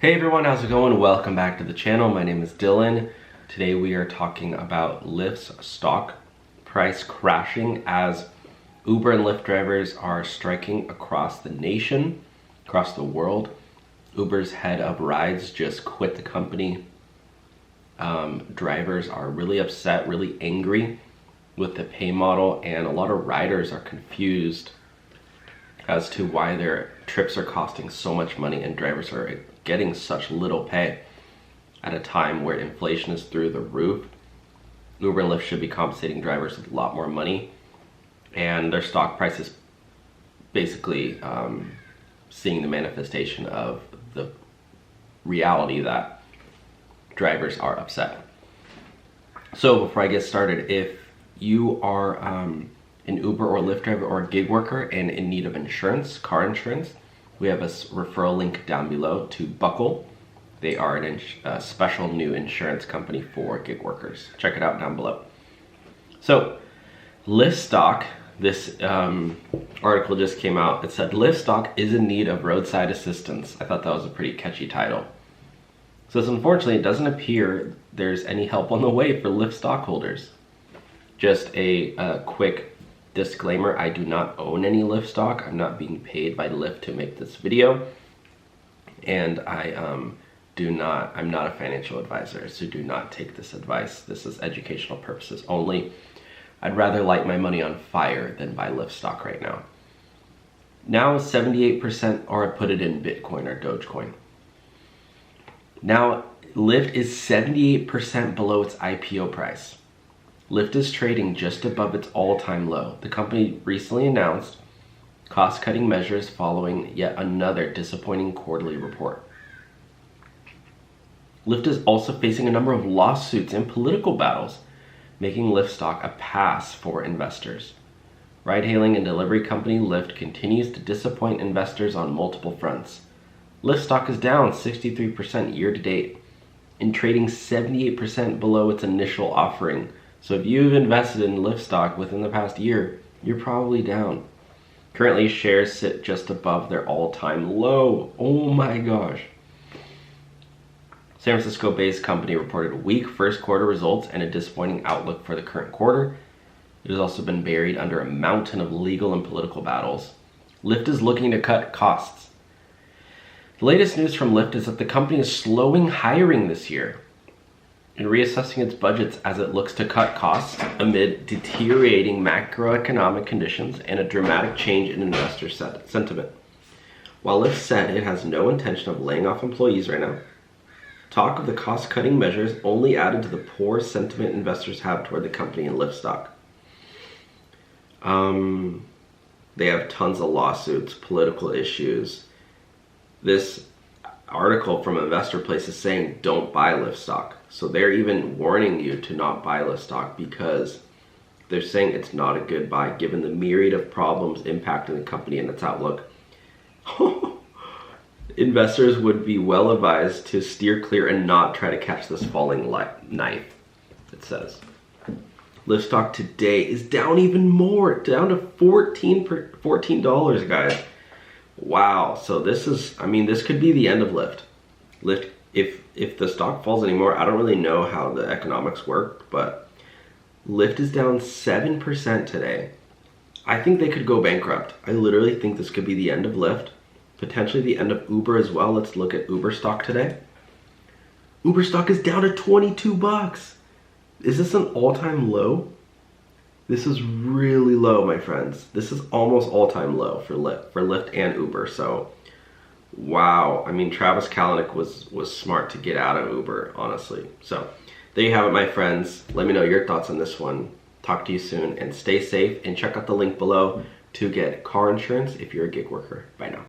Hey everyone, how's it going? Welcome back to the channel. My name is Dylan. Today we are talking about Lyft's stock price crashing as Uber and Lyft drivers are striking across the nation, across the world. Uber's head of rides just quit the company. Drivers are really upset, really angry with the pay model, and a lot of riders are confused as to why their trips are costing so much money and drivers are getting such little pay at a time where inflation is through the roof. Uber and Lyft should be compensating drivers with a lot more money, and their stock price is basically seeing the manifestation of the reality that drivers are upset. So before I get started, if you are an Uber or Lyft driver or a gig worker and in need of insurance, car insurance, we have a referral link down below to Buckle. They are a special new insurance company for gig workers. Check it out down below. So, Lyft stock, this article just came out. It said, Lyft stock is in need of roadside assistance. I thought that was a pretty catchy title. So unfortunately, it doesn't appear there's any help on the way for Lyft stockholders. Just a quick disclaimer, I do not own any Lyft stock. I'm not being paid by Lyft to make this video. And I'm not a financial advisor, so do not take this advice. This is educational purposes only. I'd rather light my money on fire than buy Lyft stock right now. Now 78%, or I put it in Bitcoin or Dogecoin. Now Lyft is 78% below its IPO price. Lyft is trading just above its all-time low. The company recently announced cost-cutting measures following yet another disappointing quarterly report. Lyft is also facing a number of lawsuits and political battles, making Lyft stock a pass for investors. Ride-hailing and delivery company Lyft continues to disappoint investors on multiple fronts. Lyft stock is down 63% year-to-date and trading 78% below its initial offering. So if you've invested in Lyft stock within the past year, you're probably down. Currently, shares sit just above their all-time low. Oh my gosh. San Francisco-based company reported weak first quarter results and a disappointing outlook for the current quarter. It has also been buried under a mountain of legal and political battles. Lyft is looking to cut costs. The latest news from Lyft is that the company is slowing hiring this year and reassessing its budgets as it looks to cut costs amid deteriorating macroeconomic conditions and a dramatic change in investor sentiment. While Lyft said it has no intention of laying off employees right now, talk of the cost-cutting measures only added to the poor sentiment investors have toward the company and Lyft stock. They have tons of lawsuits, political issues. This article from Investor Place is saying don't buy Lyft stock. So they're even warning you to not buy Lyft stock because they're saying it's not a good buy given the myriad of problems impacting the company and its outlook. Investors would be well advised to steer clear and not try to catch this falling knife, it says. Lyft stock today is down even more, down to $14, guys. Wow, so this could be the end of Lyft. Lyft, if the stock falls anymore, I don't really know how the economics work, but Lyft is down 7% today. I think they could go bankrupt. I literally think this could be the end of Lyft, potentially the end of Uber as well. Let's look at Uber stock today. Uber stock is down to 22 bucks. Is this an all-time low? This is really low, my friends. This is almost all-time low for Lyft and Uber. So, wow. I mean, Travis Kalanick was smart to get out of Uber, honestly. So, there you have it, my friends. Let me know your thoughts on this one. Talk to you soon, and stay safe. And check out the link below to get car insurance if you're a gig worker. Bye now.